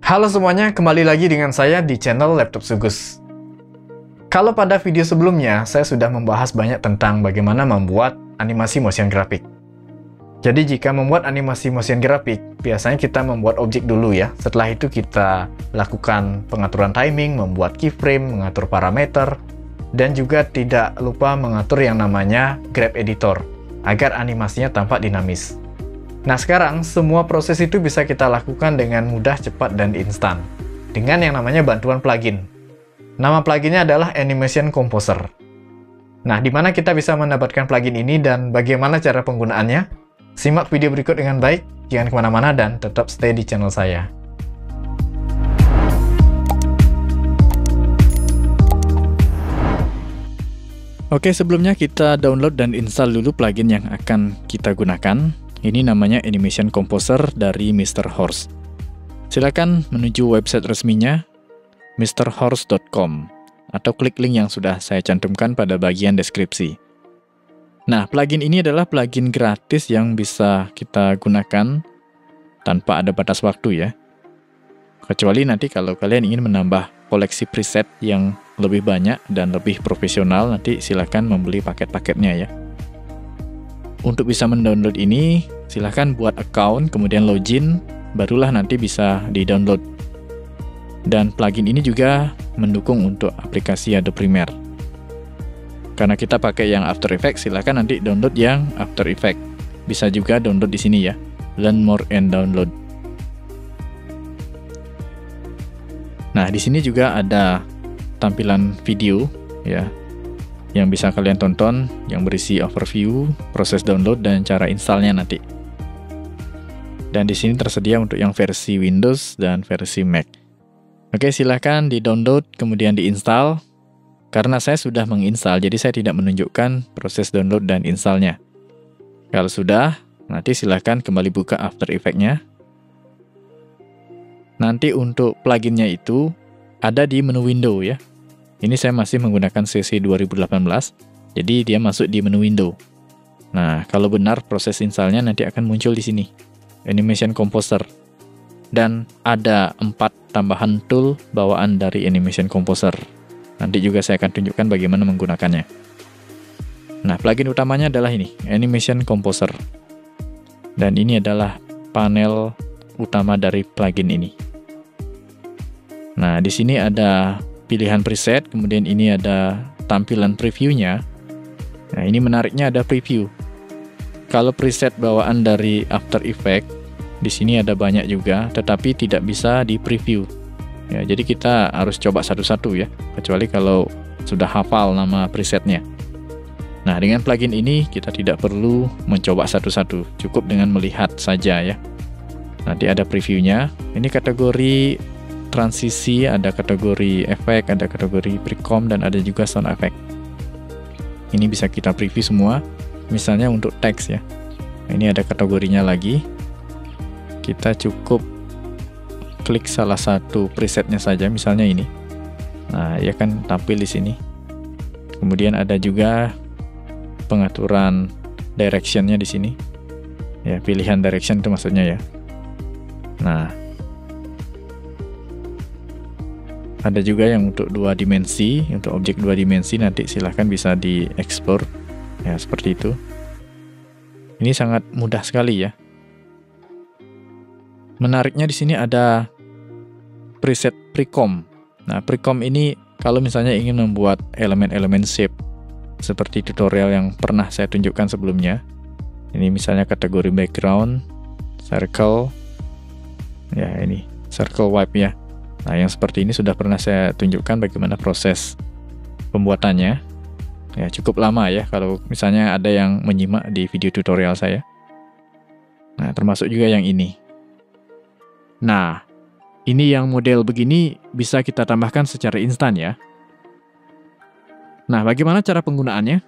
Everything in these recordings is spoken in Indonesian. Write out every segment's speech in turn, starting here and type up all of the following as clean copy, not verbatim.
Halo semuanya, kembali lagi dengan saya di channel Laptop Sugus. Kalau pada video sebelumnya, saya sudah membahas banyak tentang bagaimana membuat animasi motion graphic. Jadi jika membuat animasi motion graphic, biasanya kita membuat objek dulu ya. Setelah itu kita lakukan pengaturan timing, membuat keyframe, mengatur parameter, dan juga tidak lupa mengatur yang namanya graph editor, agar animasinya tampak dinamis. Nah sekarang, semua proses itu bisa kita lakukan dengan mudah, cepat, dan instan dengan yang namanya bantuan plugin. Nama pluginnya adalah Animation Composer. Nah, di mana kita bisa mendapatkan plugin ini dan bagaimana cara penggunaannya? Simak video berikut dengan baik, jangan kemana-mana dan tetap stay di channel saya. Oke, sebelumnya kita download dan install dulu plugin yang akan kita gunakan. Ini namanya Animation Composer dari Mr. Horse. Silakan menuju website resminya mrhorse.com atau klik link yang sudah saya cantumkan pada bagian deskripsi. Nah, plugin ini adalah plugin gratis yang bisa kita gunakan tanpa ada batas waktu ya. Kecuali nanti kalau kalian ingin menambah koleksi preset yang lebih banyak dan lebih profesional, nanti silakan membeli paket-paketnya ya. Untuk bisa mendownload ini, silahkan buat account, kemudian login, barulah nanti bisa di-download. Dan plugin ini juga mendukung untuk aplikasi Adobe Premiere. Karena kita pakai yang After Effects, silahkan nanti download yang After Effects. Bisa juga download di sini ya, Learn More and Download. Nah, di sini juga ada tampilan video ya, yang bisa kalian tonton, yang berisi overview, proses download, dan cara installnya nanti. Dan di sini tersedia untuk yang versi Windows dan versi Mac. Oke, silahkan di-download, kemudian di-install. Karena saya sudah menginstal, jadi saya tidak menunjukkan proses download dan installnya. Kalau sudah, nanti silahkan kembali buka After Effects-nya. Nanti untuk pluginnya itu ada di menu window ya. Ini saya masih menggunakan CC 2018, jadi dia masuk di menu window. Nah, kalau benar proses installnya nanti akan muncul di sini, Animation Composer. Dan ada 4 tambahan tool bawaan dari Animation Composer. Nanti juga saya akan tunjukkan bagaimana menggunakannya. Nah, plugin utamanya adalah ini, Animation Composer. Dan ini adalah panel utama dari plugin ini. Nah, di sini ada pilihan preset, kemudian ini ada tampilan previewnya. Nah, ini menariknya ada preview. Kalau preset bawaan dari After Effects, di sini ada banyak juga, tetapi tidak bisa di preview. Ya, jadi kita harus coba satu-satu ya, kecuali kalau sudah hafal nama presetnya. Nah, dengan plugin ini kita tidak perlu mencoba satu-satu, cukup dengan melihat saja ya. Nanti ada previewnya. Ini kategori transisi, ada kategori efek, ada kategori precom, dan ada juga sound effect. Ini bisa kita preview semua, misalnya untuk teks ya. Ini ada kategorinya lagi. Kita cukup klik salah satu presetnya saja, misalnya ini. Nah, ya kan tampil di sini. Kemudian ada juga pengaturan direction-nya di sini. Ya, pilihan direction itu maksudnya ya. Nah, ada juga yang untuk 2 dimensi, untuk objek 2 dimensi nanti silahkan bisa diekspor. Ya, seperti itu. Ini sangat mudah sekali ya. Menariknya di sini ada preset precom. Nah, precom ini kalau misalnya ingin membuat elemen-elemen shape seperti tutorial yang pernah saya tunjukkan sebelumnya. Ini misalnya kategori background, circle. Ya, ini circle wipe ya. Nah, yang seperti ini sudah pernah saya tunjukkan bagaimana proses pembuatannya. Ya, cukup lama ya kalau misalnya ada yang menyimak di video tutorial saya. Nah, termasuk juga yang ini. Nah, ini yang model begini bisa kita tambahkan secara instan ya. Nah, bagaimana cara penggunaannya?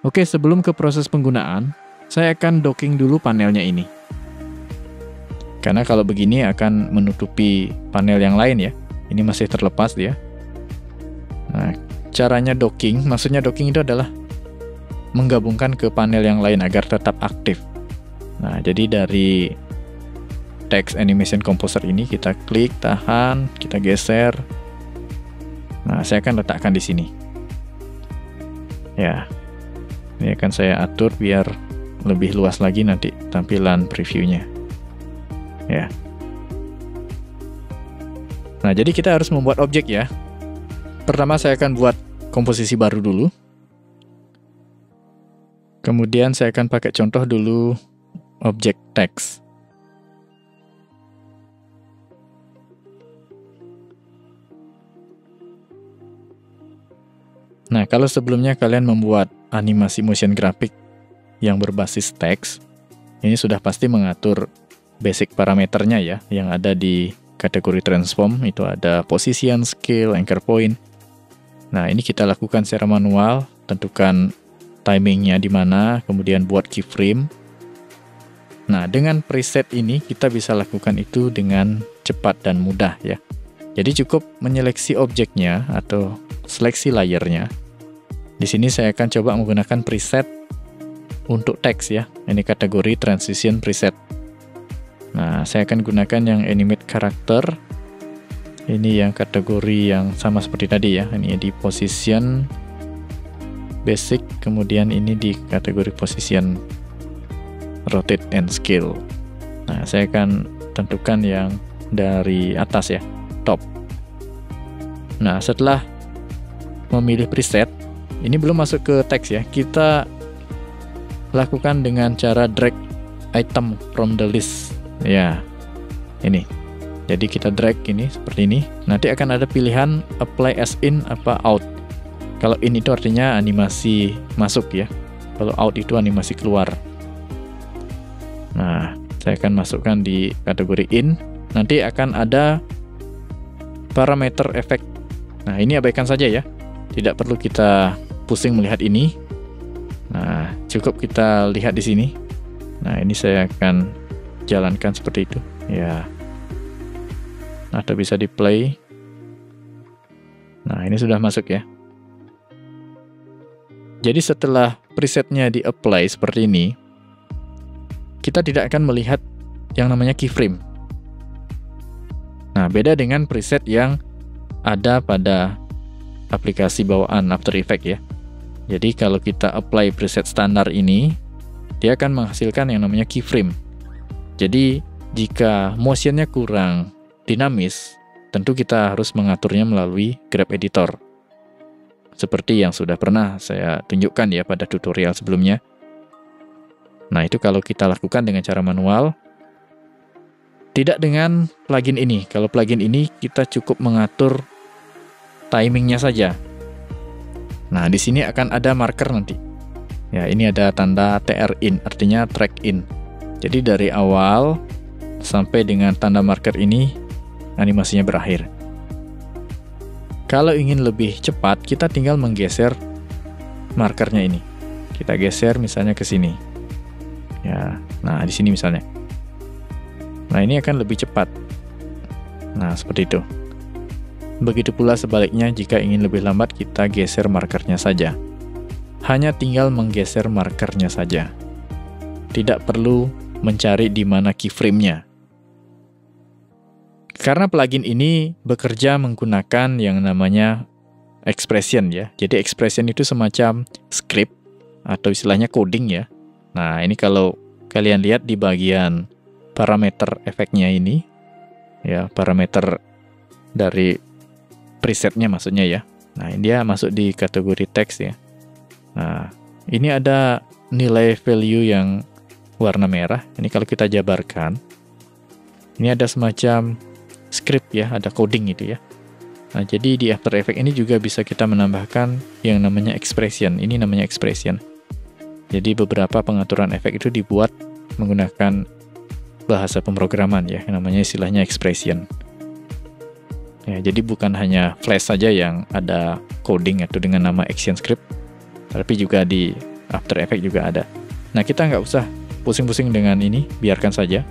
Oke, sebelum ke proses penggunaan, saya akan docking dulu panelnya ini. Karena kalau begini akan menutupi panel yang lain ya. Ini masih terlepas dia. Nah, caranya docking, maksudnya docking itu adalah menggabungkan ke panel yang lain agar tetap aktif. Nah, jadi dari text animation composer ini, kita klik, tahan, kita geser. Nah, saya akan letakkan di sini. Ya, ini akan saya atur biar lebih luas lagi nanti tampilan previewnya. Ya. Nah, jadi kita harus membuat objek ya. Pertama saya akan buat komposisi baru dulu. Kemudian saya akan pakai contoh dulu objek teks. Nah, kalau sebelumnya kalian membuat animasi motion grafik yang berbasis teks, ini sudah pasti mengatur basic parameternya ya, yang ada di kategori transform, itu ada position, scale, anchor point. Nah, ini kita lakukan secara manual, tentukan timingnya di mana, kemudian buat keyframe. Nah, dengan preset ini kita bisa lakukan itu dengan cepat dan mudah ya. Jadi cukup menyeleksi objeknya atau seleksi layernya. Di sini saya akan coba menggunakan preset untuk teks ya. Ini kategori transition preset. Nah, saya akan gunakan yang animate karakter. Ini yang kategori yang sama seperti tadi ya. Ini di position basic, kemudian ini di kategori position rotate and scale. Nah, saya akan tentukan yang dari atas ya, top. Nah, setelah memilih preset, ini belum masuk ke teks ya, kita lakukan dengan cara drag item from the list ya, ini. Jadi kita drag ini seperti ini, nanti akan ada pilihan apply as in apa out. Kalau in itu artinya animasi masuk ya, kalau out itu animasi keluar. Nah, saya akan masukkan di kategori in, nanti akan ada parameter efek. Nah, ini abaikan saja ya, tidak perlu kita pusing melihat ini. Nah, cukup kita lihat di sini. Nah, ini saya akan jalankan seperti itu ya, atau bisa di play. Nah, ini sudah masuk ya. Jadi setelah presetnya di apply seperti ini, kita tidak akan melihat yang namanya keyframe. Nah, beda dengan preset yang ada pada aplikasi bawaan After Effects ya. Jadi kalau kita apply preset standar ini, dia akan menghasilkan yang namanya keyframe. Jadi jika motionnya kurang dinamis, tentu kita harus mengaturnya melalui Graph Editor. Seperti yang sudah pernah saya tunjukkan ya pada tutorial sebelumnya. Nah, itu kalau kita lakukan dengan cara manual, tidak dengan plugin ini. Kalau plugin ini kita cukup mengatur timingnya saja. Nah, di sini akan ada marker nanti. Ya, ini ada tanda TR in, artinya track in. Jadi dari awal sampai dengan tanda marker ini, animasinya berakhir. Kalau ingin lebih cepat, kita tinggal menggeser markernya ini. Kita geser misalnya ke sini. Ya, nah di sini misalnya. Nah, ini akan lebih cepat. Nah, seperti itu. Begitu pula sebaliknya, jika ingin lebih lambat, kita geser markernya saja. Hanya tinggal menggeser markernya saja. Tidak perlu mencari di mana keyframe-nya. Karena plugin ini bekerja menggunakan yang namanya expression ya. Jadi expression itu semacam script atau istilahnya coding ya. Nah, ini kalau kalian lihat di bagian parameter efeknya ini, ya parameter dari presetnya maksudnya ya. Nah, ini dia masuk di kategori teks ya. Nah, ini ada nilai value yang warna merah. Ini kalau kita jabarkan, ini ada semacam script ya, ada coding itu ya. Nah, jadi di After Effects ini juga bisa kita menambahkan yang namanya expression. Ini namanya expression. Jadi beberapa pengaturan efek itu dibuat menggunakan bahasa pemrograman ya, yang namanya istilahnya expression. Ya, jadi bukan hanya Flash saja yang ada coding atau dengan nama action script, tapi juga di After Effects juga ada. Nah, kita nggak usah pusing-pusing dengan ini, biarkan saja.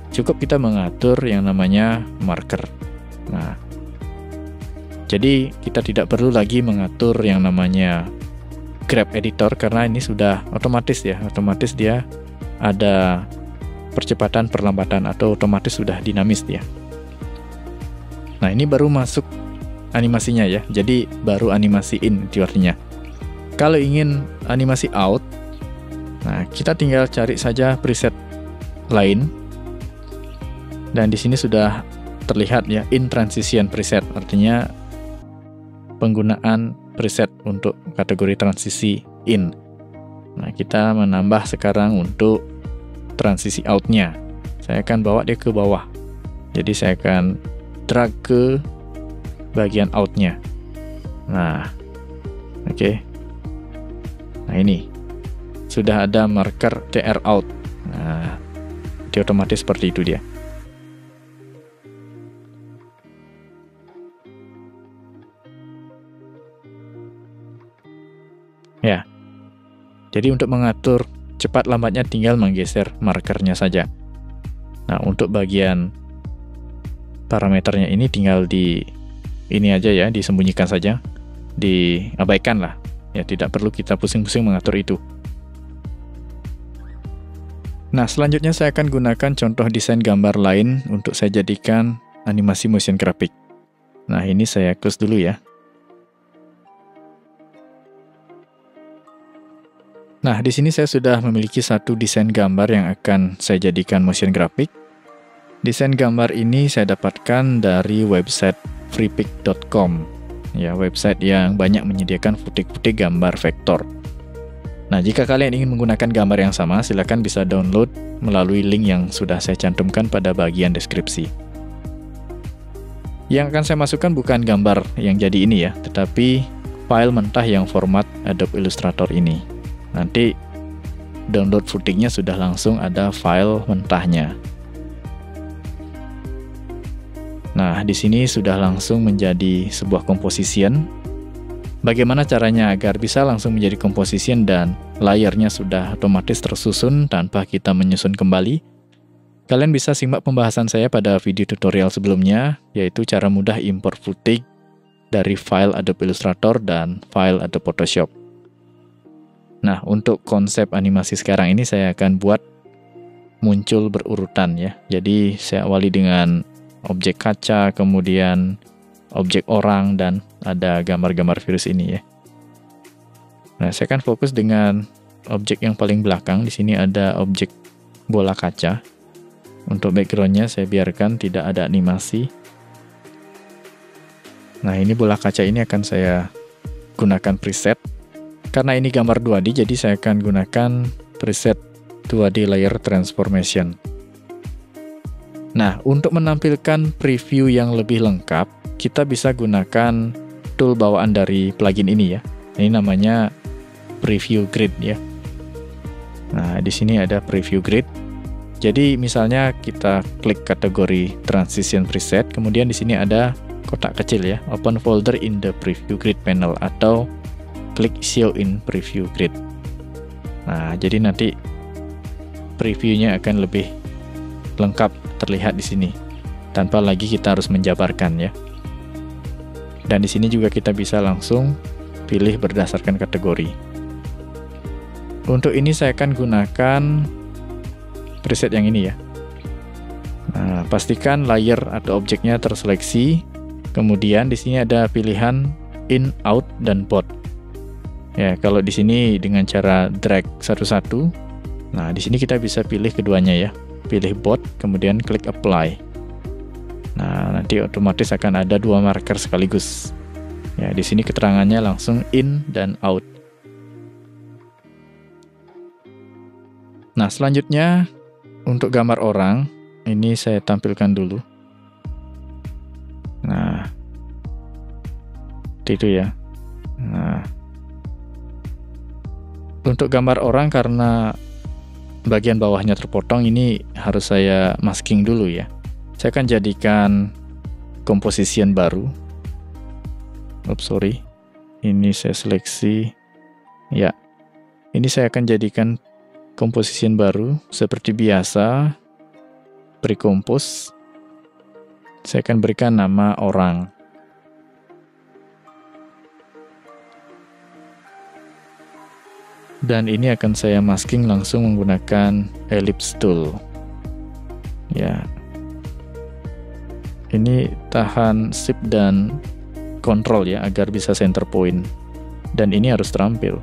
Cukup kita mengatur yang namanya marker. Nah, jadi kita tidak perlu lagi mengatur yang namanya Graph Editor karena ini sudah otomatis ya, otomatis dia ada percepatan, perlambatan, atau otomatis sudah dinamis dia. Nah, ini baru masuk animasinya ya, jadi baru animasi in itu artinya. Kalau ingin animasi out, nah kita tinggal cari saja preset lain, dan di sini sudah terlihat ya, in transition preset, artinya penggunaan preset untuk kategori transisi in. Nah, kita menambah sekarang untuk transisi out-nya. Saya akan bawa dia ke bawah. Jadi saya akan drag ke bagian out-nya. Nah, oke. Nah, ini sudah ada marker TR out. Nah, dia otomatis seperti itu dia. Ya. Jadi untuk mengatur cepat lambatnya tinggal menggeser markernya saja. Nah, untuk bagian parameternya ini tinggal ini aja ya, disembunyikan saja, diabaikan lah. Ya, tidak perlu kita pusing-pusing mengatur itu. Nah, selanjutnya saya akan gunakan contoh desain gambar lain untuk saya jadikan animasi motion graphic. Nah, ini saya close dulu ya. Nah, di sini saya sudah memiliki satu desain gambar yang akan saya jadikan motion graphic. Desain gambar ini saya dapatkan dari website freepik.com, ya, website yang banyak menyediakan footage gambar vektor. Nah, jika kalian ingin menggunakan gambar yang sama, silakan bisa download melalui link yang sudah saya cantumkan pada bagian deskripsi. Yang akan saya masukkan bukan gambar yang jadi ini ya, tetapi file mentah yang format Adobe Illustrator ini. Nanti download footage-nya sudah langsung ada file mentahnya. Nah, di sini sudah langsung menjadi sebuah composition. Bagaimana caranya agar bisa langsung menjadi composition dan layarnya sudah otomatis tersusun tanpa kita menyusun kembali? Kalian bisa simak pembahasan saya pada video tutorial sebelumnya, yaitu cara mudah import footage dari file Adobe Illustrator dan file Adobe Photoshop. Nah, untuk konsep animasi sekarang ini saya akan buat muncul berurutan ya. Jadi saya awali dengan objek kaca, kemudian objek orang, dan ada gambar-gambar virus ini ya. Nah, saya akan fokus dengan objek yang paling belakang. Di sini ada objek bola kaca. Untuk background-nya saya biarkan tidak ada animasi. Nah, ini bola kaca ini akan saya gunakan preset. Karena ini gambar 2D, jadi saya akan gunakan preset 2D Layer Transformation. Nah, untuk menampilkan preview yang lebih lengkap, kita bisa gunakan tool bawaan dari plugin ini ya. Ini namanya Preview Grid ya. Nah, di sini ada Preview Grid. Jadi misalnya kita klik kategori Transition Preset, kemudian di sini ada kotak kecil ya, Open Folder in the Preview Grid Panel, atau klik Show in Preview Grid. Nah, jadi nanti previewnya akan lebih lengkap terlihat di sini, tanpa lagi kita harus menjabarkan ya. Dan di sini juga kita bisa langsung pilih berdasarkan kategori. Untuk ini saya akan gunakan preset yang ini ya. Nah, pastikan layer atau objeknya terseleksi. Kemudian di sini ada pilihan in, out, dan both. Ya, kalau di sini dengan cara drag satu-satu, nah di sini kita bisa pilih keduanya ya, pilih both, kemudian klik apply. Nah, nanti otomatis akan ada dua marker sekaligus. Ya, di sini keterangannya langsung in dan out. Nah, selanjutnya untuk gambar orang, ini saya tampilkan dulu. Nah, itu ya. Nah, untuk gambar orang karena bagian bawahnya terpotong, ini harus saya masking dulu ya. Saya akan jadikan composition baru. Sorry. Ini saya seleksi. Ya. Ini saya akan jadikan composition baru seperti biasa. Pre-compose. Saya akan berikan nama orang. Dan ini akan saya masking langsung menggunakan ellipse tool. Ya. Ini tahan shift dan kontrol ya agar bisa center point. Dan ini harus terampil.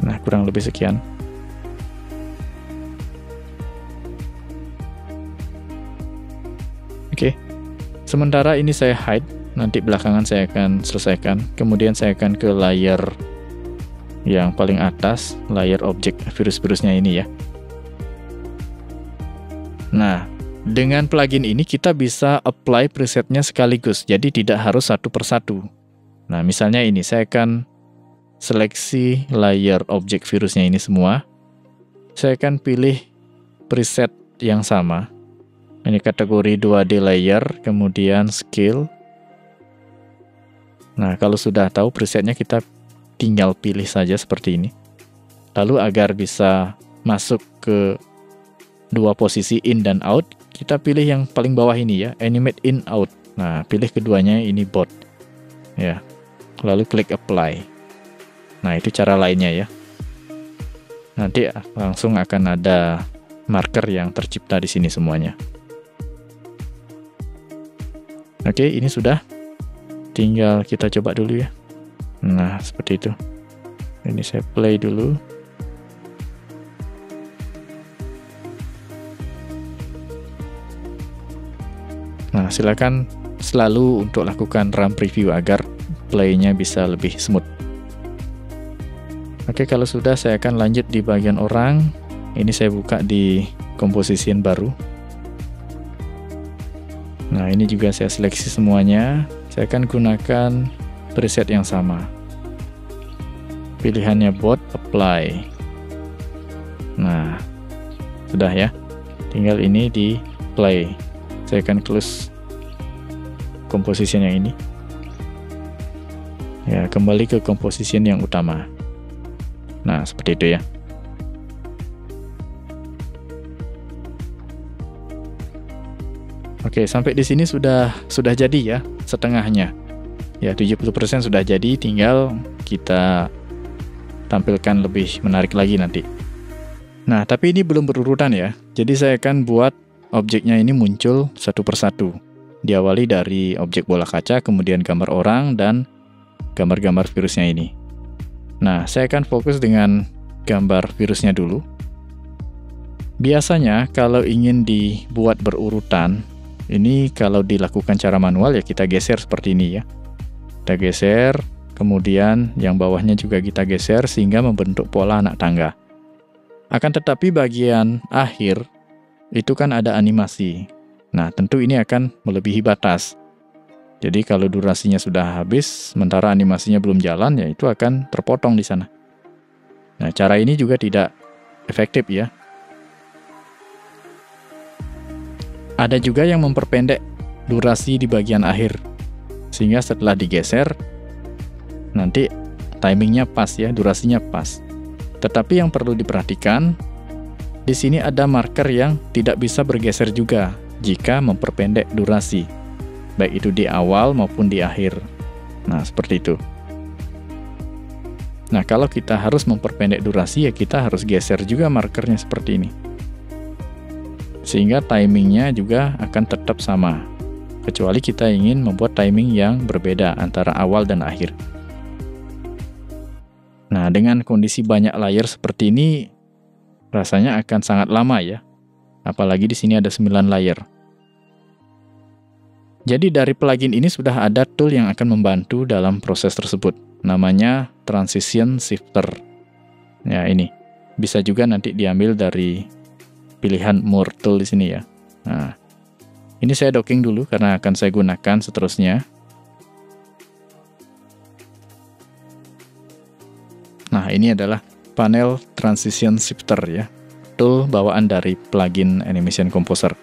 Nah, kurang lebih sekian. Oke. Sementara ini saya hide, nanti belakangan saya akan selesaikan. Kemudian saya akan ke layer yang paling atas, layer objek virus-virusnya ini ya. Nah, dengan plugin ini kita bisa apply presetnya sekaligus, jadi tidak harus satu persatu. Nah, misalnya ini, saya akan seleksi layer objek virusnya ini semua. Saya akan pilih preset yang sama. Ini kategori 2D layer, kemudian scale. Nah, kalau sudah tahu presetnya, kita tinggal pilih saja seperti ini. Lalu agar bisa masuk ke dua posisi in dan out, kita pilih yang paling bawah ini ya, animate in out. Nah, pilih keduanya ini both. Ya. Lalu klik apply. Nah, itu cara lainnya ya. Nanti langsung akan ada marker yang tercipta di sini semuanya. Oke, ini sudah. Tinggal kita coba dulu ya. Nah, seperti itu. Ini saya play dulu. Nah, silakan selalu untuk lakukan RAM preview agar play-nya bisa lebih smooth. Oke, kalau sudah saya akan lanjut di bagian orang. Ini saya buka di composition baru. Nah, ini juga saya seleksi semuanya. Saya akan gunakan preset yang sama. Pilihannya both, apply. Nah, sudah ya. Tinggal ini di play. Saya akan close composition yang ini. Ya, kembali ke composition yang utama. Nah, seperti itu ya. Oke, sampai di sini sudah jadi ya, setengahnya. Ya, 70% sudah jadi, tinggal kita tampilkan lebih menarik lagi nanti. Nah, tapi ini belum berurutan ya. Jadi saya akan buat objeknya ini muncul satu persatu. Diawali dari objek bola kaca, kemudian gambar orang, dan gambar-gambar virusnya ini. Nah, saya akan fokus dengan gambar virusnya dulu. Biasanya, kalau ingin dibuat berurutan, ini kalau dilakukan cara manual ya kita geser seperti ini ya. Kita geser, kemudian yang bawahnya juga kita geser sehingga membentuk pola anak tangga. Akan tetapi bagian akhir, itu kan ada animasi. Nah, tentu ini akan melebihi batas. Jadi kalau durasinya sudah habis, sementara animasinya belum jalan, ya itu akan terpotong di sana. Nah, cara ini juga tidak efektif ya. Ada juga yang memperpendek durasi di bagian akhir. Sehingga setelah digeser, nanti timingnya pas ya, durasinya pas. Tetapi yang perlu diperhatikan, di sini ada marker yang tidak bisa bergeser juga jika memperpendek durasi, baik itu di awal maupun di akhir. Nah, seperti itu. Nah, kalau kita harus memperpendek durasi, ya kita harus geser juga markernya seperti ini. Sehingga timingnya juga akan tetap sama, kecuali kita ingin membuat timing yang berbeda antara awal dan akhir. Nah, dengan kondisi banyak layer seperti ini, rasanya akan sangat lama ya. Apalagi di sini ada 9 layer. Jadi dari plugin ini sudah ada tool yang akan membantu dalam proses tersebut. Namanya Transition Shifter. Ya, ini. Bisa juga nanti diambil dari pilihan More Tool di sini ya. Nah, ini saya docking dulu karena akan saya gunakan seterusnya. Nah, ini adalah panel Transition Shifter ya. Tool bawaan dari plugin Animation Composer.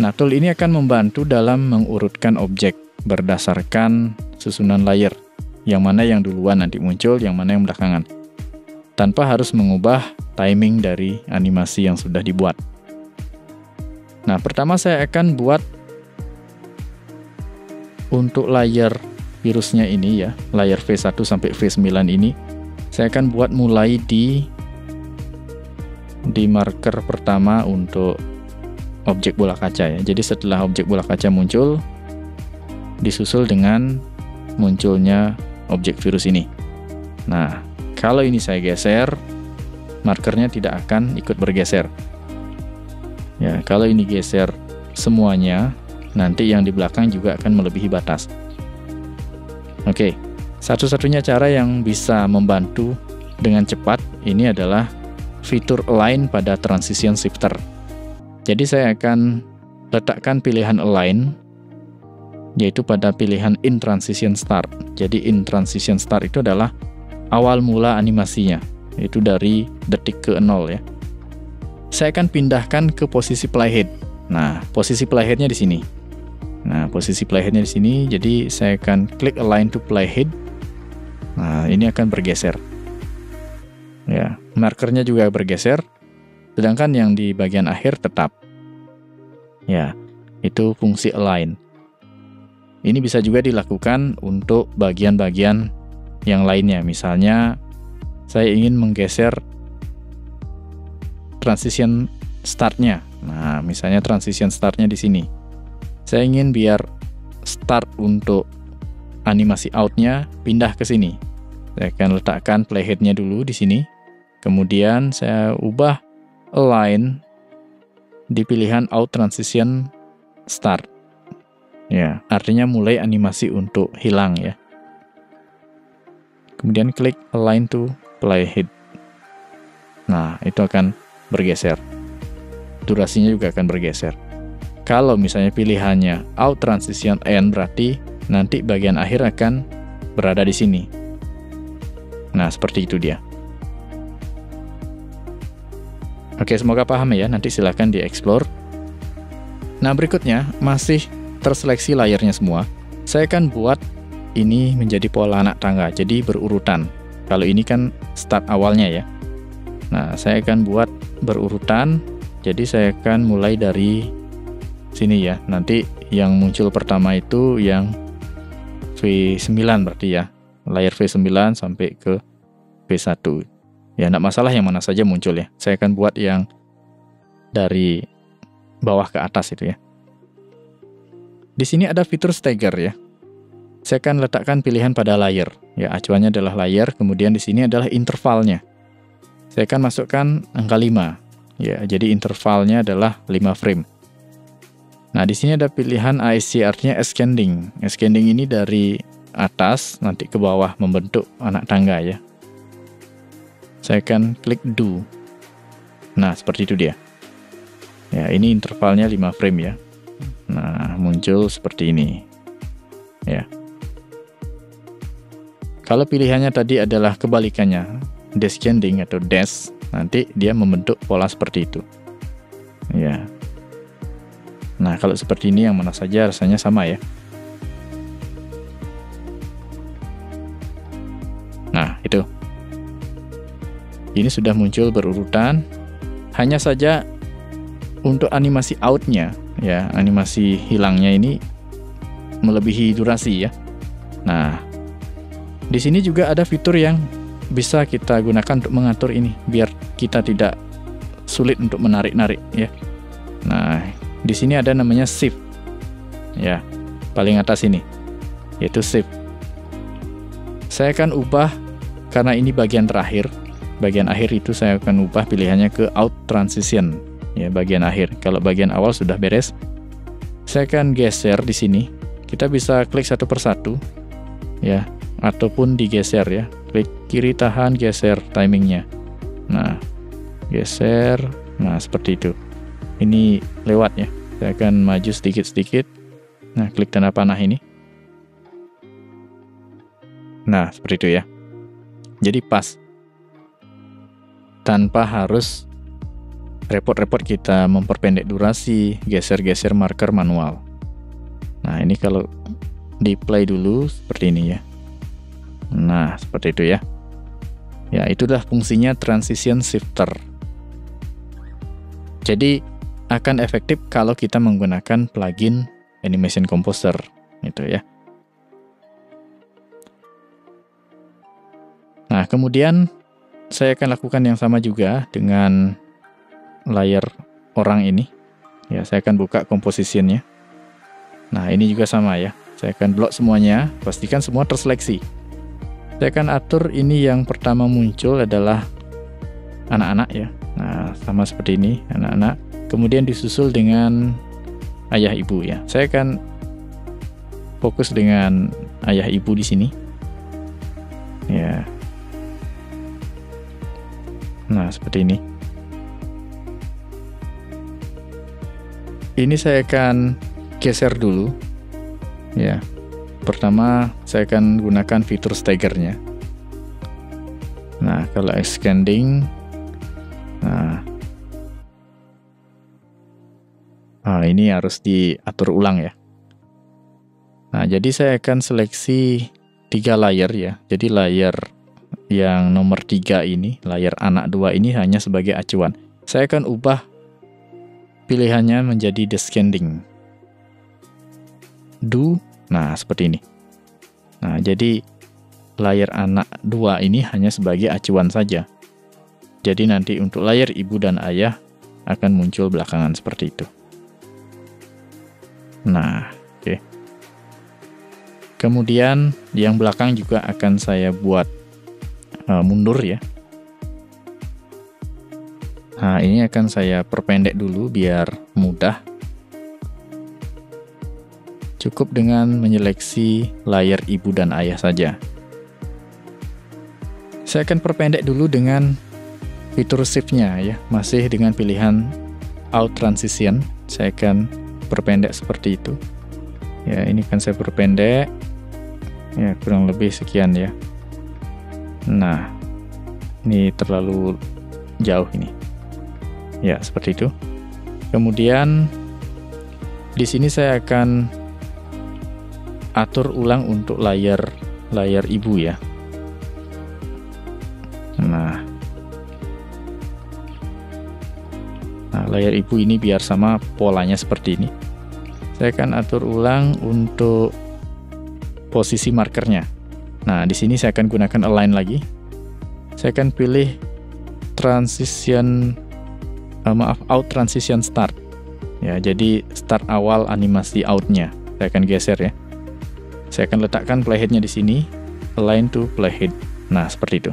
Nah, tool ini akan membantu dalam mengurutkan objek berdasarkan susunan layer. Yang mana yang duluan nanti muncul, yang mana yang belakangan. Tanpa harus mengubah timing dari animasi yang sudah dibuat. Nah, pertama saya akan buat untuk layer virusnya ini ya, layer V1 sampai V9 ini, saya akan buat mulai di seperti marker pertama untuk objek bola kaca ya. Jadi setelah objek bola kaca muncul, disusul dengan munculnya objek virus ini. Nah, kalau ini saya geser, markernya tidak akan ikut bergeser. Ya, kalau ini geser semuanya, nanti yang di belakang juga akan melebihi batas. Oke, satu-satunya cara yang bisa membantu dengan cepat ini adalah fitur align pada transition shifter. Jadi saya akan letakkan pilihan align yaitu pada pilihan in transition start. Jadi in transition start itu adalah awal mula animasinya, yaitu dari detik ke 0 ya. Saya akan pindahkan ke posisi playhead. Nah, posisi playheadnya di sini. Nah, posisi playheadnya di sini. Jadi saya akan klik align to playhead. Nah, ini akan bergeser. Ya, markernya juga bergeser. Sedangkan yang di bagian akhir tetap. Ya, itu fungsi align. Ini bisa juga dilakukan untuk bagian-bagian yang lainnya. Misalnya, saya ingin menggeser transition startnya. Nah, misalnya transition startnya di sini. Saya ingin biar start untuk animasi outnya pindah ke sini. Saya akan letakkan playheadnya dulu di sini. Kemudian saya ubah align di pilihan out transition start. Ya, artinya mulai animasi untuk hilang ya. Kemudian klik align to playhead. Nah, itu akan bergeser. Durasinya juga akan bergeser. Kalau misalnya pilihannya out transition end, berarti nanti bagian akhir akan berada di sini. Nah, seperti itu dia. Oke, semoga paham ya. Nanti silahkan dieksplor. Nah, berikutnya masih terseleksi layarnya semua. Saya akan buat ini menjadi pola anak tangga, jadi berurutan. Kalau ini kan start awalnya ya. Nah, saya akan buat berurutan. Jadi saya akan mulai dari sini ya. Nanti yang muncul pertama itu yang V9 berarti ya. Layar V9 sampai ke V1. Ya, enggak masalah yang mana saja muncul ya. Saya akan buat yang dari bawah ke atas itu ya. Di sini ada fitur stagger ya. Saya akan letakkan pilihan pada layer. Ya, acuannya adalah layer, kemudian di sini adalah intervalnya. Saya akan masukkan angka 5. Ya, jadi intervalnya adalah 5 frame. Nah, di sini ada pilihan ASC, artinya ascending. Ascending ini dari atas nanti ke bawah membentuk anak tangga ya. Saya akan klik do. Nah, seperti itu dia. Ya, ini intervalnya 5 frame ya. Nah, muncul seperti ini. Ya. Kalau pilihannya tadi adalah kebalikannya, descending atau dash, nanti dia membentuk pola seperti itu. Ya. Nah, kalau seperti ini yang mana saja rasanya sama ya. Nah, itu. Ini sudah muncul berurutan. Hanya saja untuk animasi outnya, ya, animasi hilangnya ini melebihi durasi ya. Nah, di sini juga ada fitur yang bisa kita gunakan untuk mengatur ini, biar kita tidak sulit untuk menarik-narik ya. Nah, di sini ada namanya shift, ya, paling atas ini, yaitu shift. Saya akan ubah karena ini bagian terakhir. Bagian akhir itu saya akan ubah pilihannya ke out transition, ya, bagian akhir. Kalau bagian awal sudah beres, saya akan geser di sini. Kita bisa klik satu persatu, ya, ataupun digeser ya. Klik kiri tahan, geser timingnya. Nah, geser. Nah, seperti itu. Ini lewat ya. Saya akan maju sedikit-sedikit. Nah, klik tanda panah ini. Nah, seperti itu ya. Jadi pas. Tanpa harus repot-repot kita memperpendek durasi, geser-geser marker manual. Nah, ini kalau di play dulu seperti ini ya. Nah, seperti itu ya. Ya, itulah fungsinya transition shifter. Jadi, akan efektif kalau kita menggunakan plugin Animation Composer, gitu ya. Nah, kemudian saya akan lakukan yang sama juga dengan layar orang ini. Ya, saya akan buka composition-nya. Nah, ini juga sama ya. Saya akan blok semuanya, pastikan semua terseleksi. Saya akan atur ini yang pertama muncul adalah anak-anak ya. Nah, sama seperti ini, anak-anak. Kemudian disusul dengan ayah ibu ya. Saya akan fokus dengan ayah ibu di sini. Ya. Nah, seperti ini. Ini saya akan geser dulu. Ya. Pertama, saya akan gunakan fitur staggernya. Nah, kalau extending, ini harus diatur ulang ya. Nah, jadi saya akan seleksi 3 layer ya. Jadi layer yang nomor 3 ini, layer anak 2 ini hanya sebagai acuan. Saya akan ubah pilihannya menjadi descending. Nah, seperti ini. Nah, jadi layer anak 2 ini hanya sebagai acuan saja. Jadi nanti untuk layer ibu dan ayah akan muncul belakangan seperti itu. Nah, oke. Kemudian yang belakang juga akan saya buat mundur ya. Nah, ini akan saya perpendek dulu biar mudah. Cukup dengan menyeleksi layar ibu dan ayah saja. Saya akan perpendek dulu dengan fitur shift-nya ya, masih dengan pilihan Out Transition. Saya akan perpendek seperti itu. Ya, ini kan saya perpendek. Ya, kurang lebih sekian ya. Nah, ini terlalu jauh ini. Ya, seperti itu. Kemudian di sini saya akan atur ulang untuk layar ibu ya. Nah, layar ibu ini biar sama polanya seperti ini. Saya akan atur ulang untuk posisi markernya. Nah, di sini saya akan gunakan align lagi. Saya akan pilih out transition start. Ya, jadi start awal animasi outnya. Saya akan geser ya. Saya akan letakkan playhead-nya di sini, align to playhead. Nah, seperti itu.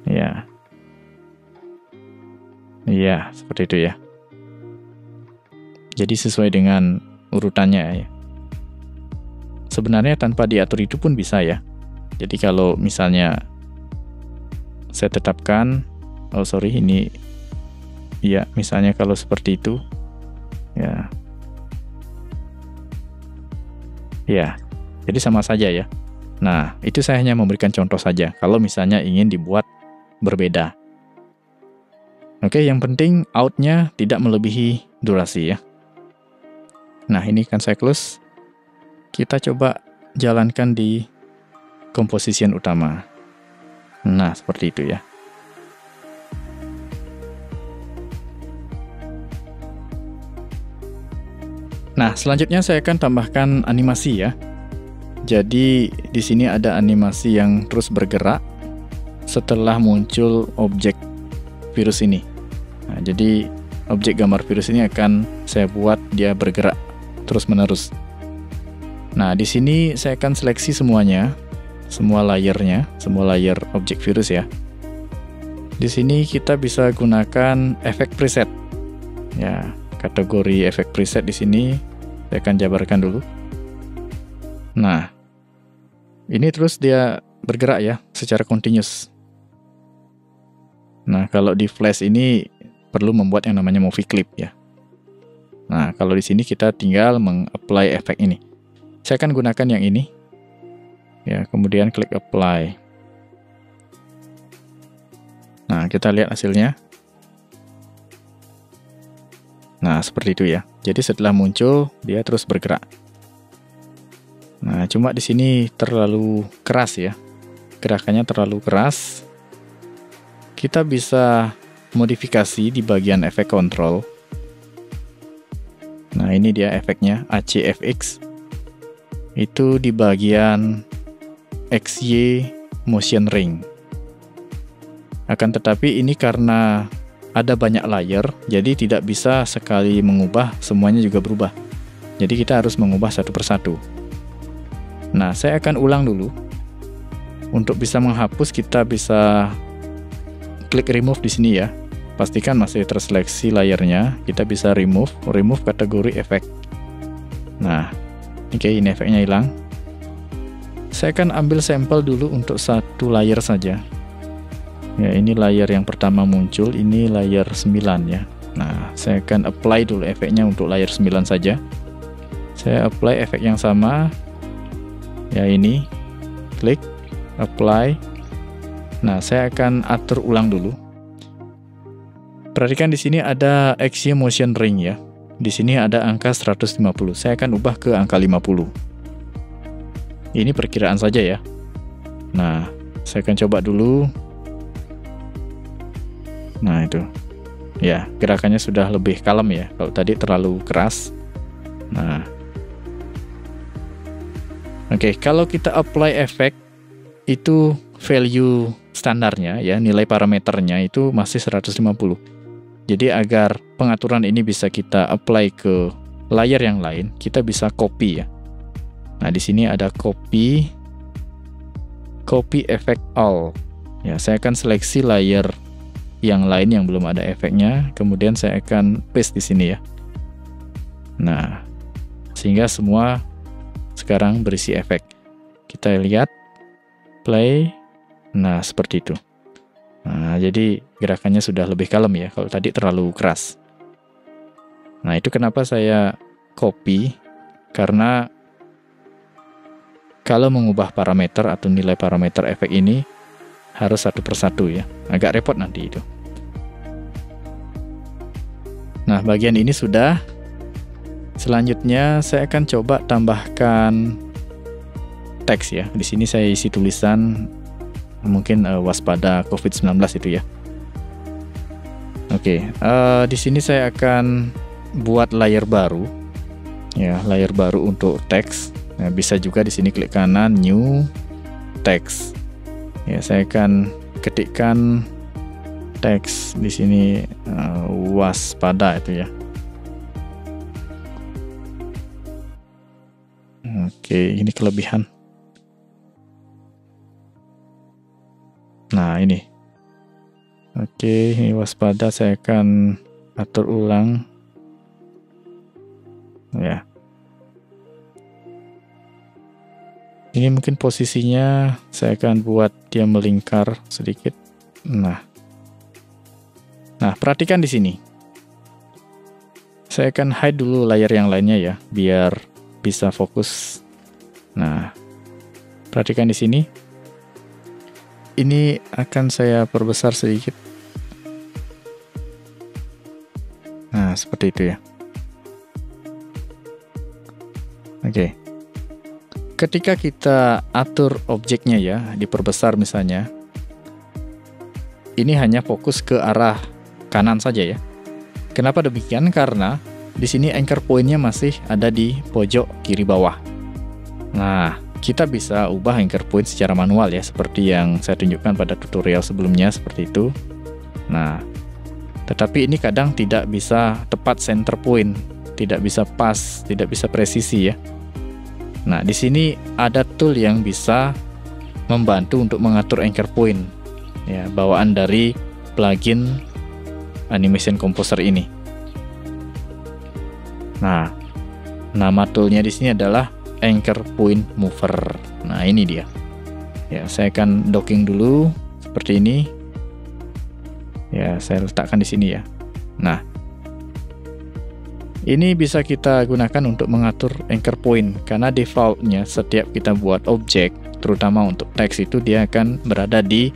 Ya. Ya, seperti itu ya. Jadi sesuai dengan urutannya ya. Sebenarnya tanpa diatur itu pun bisa ya. Jadi kalau misalnya saya tetapkan, ini ya, misalnya kalau seperti itu ya. Ya, jadi sama saja ya. Nah, itu saya hanya memberikan contoh saja kalau misalnya ingin dibuat berbeda. Oke, yang penting out-nya tidak melebihi durasi ya. Nah, ini kan saya close. Kita coba jalankan di composition utama. Nah, seperti itu ya. Nah, selanjutnya saya akan tambahkan animasi ya. Jadi di sini ada animasi yang terus bergerak setelah muncul objek virus ini. Nah, jadi objek gambar virus ini akan saya buat dia bergerak terus-menerus. Nah, di sini saya akan seleksi semuanya, semua layernya, semua layer objek virus ya. Di sini kita bisa gunakan efek preset. Ya, kategori efek preset di sini saya akan jabarkan dulu. Nah, ini terus dia bergerak ya secara continuous. Nah, kalau di flash ini perlu membuat yang namanya movie clip ya. Nah, kalau di sini kita tinggal meng-apply efek ini. Saya akan gunakan yang ini. Ya, kemudian klik apply. Nah, kita lihat hasilnya. Nah, seperti itu ya. Jadi setelah muncul, dia terus bergerak. Nah, cuma di sini terlalu keras ya. Gerakannya terlalu keras. Kita bisa modifikasi di bagian efek control. Nah, ini dia efeknya, ACFX. Itu di bagian XY motion ring. Akan tetapi ini karena ada banyak layer, jadi tidak bisa sekali mengubah semuanya juga berubah. Jadi kita harus mengubah satu persatu. Nah, saya akan ulang dulu. Untuk bisa menghapus, kita bisa klik remove di sini ya. Pastikan masih terseleksi layernya. Kita bisa remove kategori efek. Nah, oke, ini efeknya hilang. Saya akan ambil sampel dulu untuk satu layer saja. Ya, ini layer yang pertama muncul, ini layer 9 ya. Nah, saya akan apply dulu efeknya untuk layer 9 saja. Saya apply efek yang sama. Ya, ini. Klik, apply. Nah, saya akan atur ulang dulu. Perhatikan di sini ada Axiom Motion Ring ya. Di sini ada angka 150. Saya akan ubah ke angka 50. Ini perkiraan saja ya. Nah, saya akan coba dulu. Nah, itu. Ya, gerakannya sudah lebih kalem ya. Kalau tadi terlalu keras. Nah. Oke, kalau kita apply efek, itu value standarnya ya, nilai parameternya itu masih 150. Jadi agar pengaturan ini bisa kita apply ke layar yang lain, kita bisa copy ya. Nah, di sini ada copy effect all. Ya, saya akan seleksi layer yang lain yang belum ada efeknya, kemudian saya akan paste di sini ya. Nah, sehingga semua sekarang berisi efek. Kita lihat play. Nah, seperti itu. Nah, jadi gerakannya sudah lebih kalem ya. Kalau tadi terlalu keras. Nah, itu kenapa saya copy. Karena kalau mengubah parameter atau nilai parameter efek ini harus satu persatu ya. Agak repot nanti itu. Nah, bagian ini sudah. Selanjutnya saya akan coba tambahkan teks ya. Di sini saya isi tulisan mungkin waspada COVID-19 itu ya. Oke, di sini saya akan buat layer baru. Ya, layer baru untuk teks. Nah, bisa juga di sini klik kanan new text. Ya, saya akan ketikkan teks di sini waspada itu ya. Oke, ini kelebihan. Nah, ini. Oke, ini waspada, saya akan atur ulang. Ya. Ini mungkin posisinya saya akan buat dia melingkar sedikit. Nah, perhatikan di sini. Saya akan hide dulu layar yang lainnya ya, biar bisa fokus. Nah, perhatikan di sini. Ini akan saya perbesar sedikit. Nah, seperti itu ya. Oke. Ketika kita atur objeknya ya, diperbesar misalnya. Ini hanya fokus ke arah kanan saja ya. Kenapa demikian? Karena di sini anchor point-nya masih ada di pojok kiri bawah. Nah, kita bisa ubah anchor point secara manual ya, seperti yang saya tunjukkan pada tutorial sebelumnya seperti itu. Nah, tetapi ini kadang tidak bisa tepat center point, tidak bisa pas, tidak bisa presisi ya. Nah, di sini ada tool yang bisa membantu untuk mengatur anchor point ya, bawaan dari plugin Animation Composer ini. Nah, nama toolnya di sini adalah Anchor Point Mover. Nah, ini dia. Ya, saya akan docking dulu seperti ini. Ya, saya letakkan di sini ya. Nah, ini bisa kita gunakan untuk mengatur anchor point karena defaultnya setiap kita buat objek, terutama untuk teks itu dia akan berada di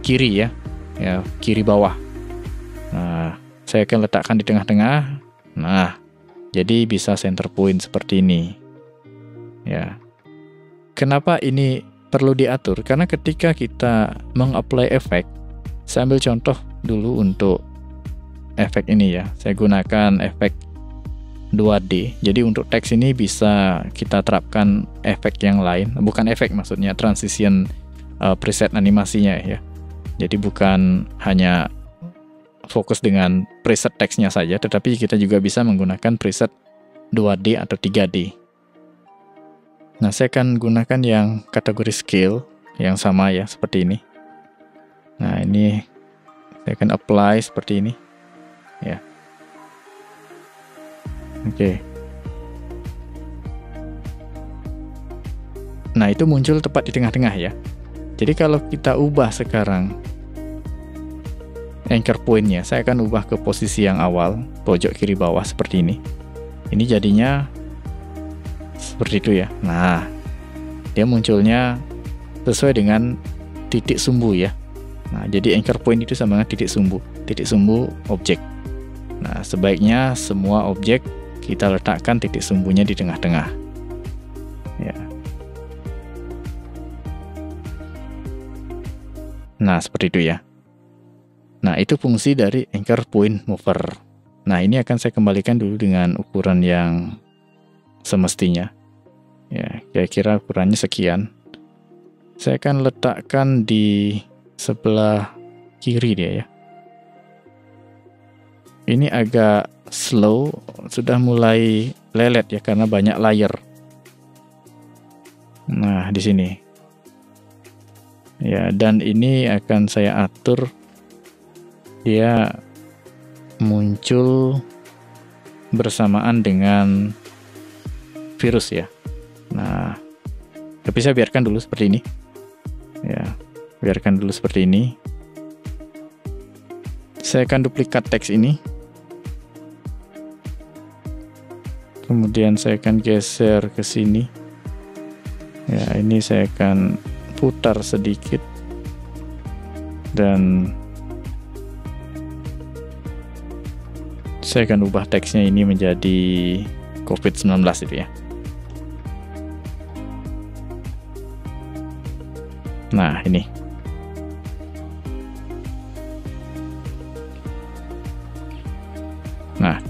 kiri ya. Ya, kiri bawah. Nah, saya akan letakkan di tengah-tengah. Nah, jadi bisa center point seperti ini. Ya, kenapa ini perlu diatur? Karena ketika kita meng-apply efek, saya ambil contoh dulu untuk efek ini ya. Saya gunakan efek 2D. Jadi untuk teks ini bisa kita terapkan efek yang lain. Bukan efek maksudnya, transition preset animasinya ya. Jadi bukan hanya fokus dengan preset teksnya saja, tetapi kita juga bisa menggunakan preset 2D atau 3D. Nah, saya akan gunakan yang kategori scale yang sama ya, seperti ini. Nah, ini saya akan apply seperti ini ya. Oke. Nah, itu muncul tepat di tengah-tengah ya. Jadi kalau kita ubah sekarang anchor point-nya, saya akan ubah ke posisi yang awal, pojok kiri bawah seperti ini. Ini jadinya seperti itu ya. Nah, dia munculnya sesuai dengan titik sumbu ya. Nah, jadi anchor point itu sama dengan titik sumbu objek. Nah, sebaiknya semua objek kita letakkan titik sumbunya di tengah-tengah. Ya. Nah, seperti itu ya. Nah, itu fungsi dari anchor point mover. Nah, ini akan saya kembalikan dulu dengan ukuran yang semestinya. Ya, kira-kira ukurannya sekian. Saya akan letakkan di sebelah kiri dia ya. Ini agak slow, sudah mulai lelet ya karena banyak layer. Nah, di sini. Ya, dan ini akan saya atur dia muncul bersamaan dengan virus ya. Nah, tapi saya biarkan dulu seperti ini. Ya, biarkan dulu seperti ini. Saya akan duplikat teks ini. Kemudian saya akan geser ke sini. Ya, ini saya akan putar sedikit. Dan saya akan ubah teksnya ini menjadi COVID-19 itu ya. Nah, ini. Nah,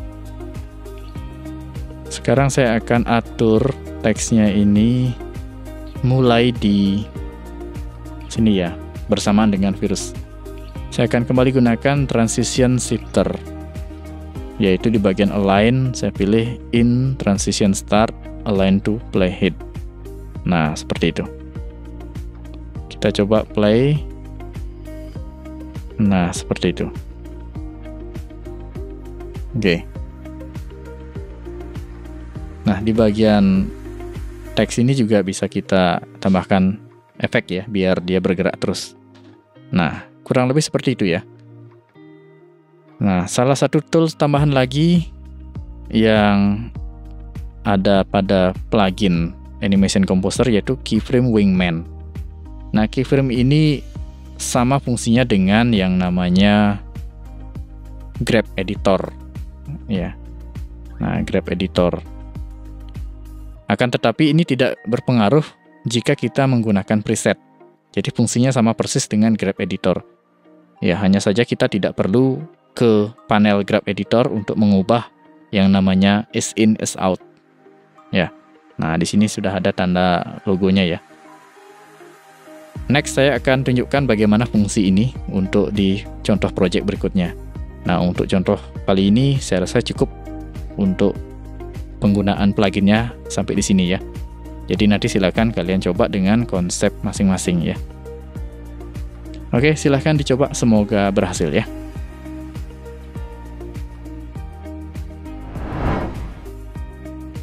sekarang saya akan atur teksnya ini mulai di sini ya, bersamaan dengan virus. Saya akan kembali gunakan transition shifter, yaitu di bagian align saya pilih in transition start align to playhead. Nah, seperti itu. Kita coba play. Nah, seperti itu. Oke. Nah, di bagian teks ini juga bisa kita tambahkan efek ya, biar dia bergerak terus. Nah, kurang lebih seperti itu ya. Nah, salah satu tools tambahan lagi yang ada pada plugin Animation Composer yaitu Keyframe Wingman. Nah, keyframe ini sama fungsinya dengan yang namanya Grab Editor. Ya. Nah, Grab Editor. Akan tetapi ini tidak berpengaruh jika kita menggunakan preset. Jadi fungsinya sama persis dengan Grab Editor. Ya, hanya saja kita tidak perlu ke panel Grab Editor untuk mengubah yang namanya is in is out. Ya. Nah, di sini sudah ada tanda logonya ya. Next, saya akan tunjukkan bagaimana fungsi ini untuk di contoh project berikutnya. Nah, untuk contoh kali ini saya rasa cukup untuk penggunaan pluginnya sampai di sini ya. Jadi nanti silakan kalian coba dengan konsep masing-masing ya. Oke, silahkan dicoba, semoga berhasil ya.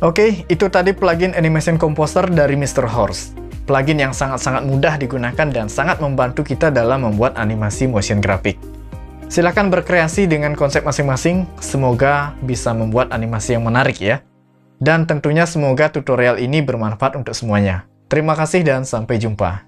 Oke, itu tadi plugin Animation Composer dari Mr. Horse. Plugin yang sangat-sangat mudah digunakan dan sangat membantu kita dalam membuat animasi motion graphic. Silahkan berkreasi dengan konsep masing-masing, semoga bisa membuat animasi yang menarik ya. Dan tentunya semoga tutorial ini bermanfaat untuk semuanya. Terima kasih dan sampai jumpa.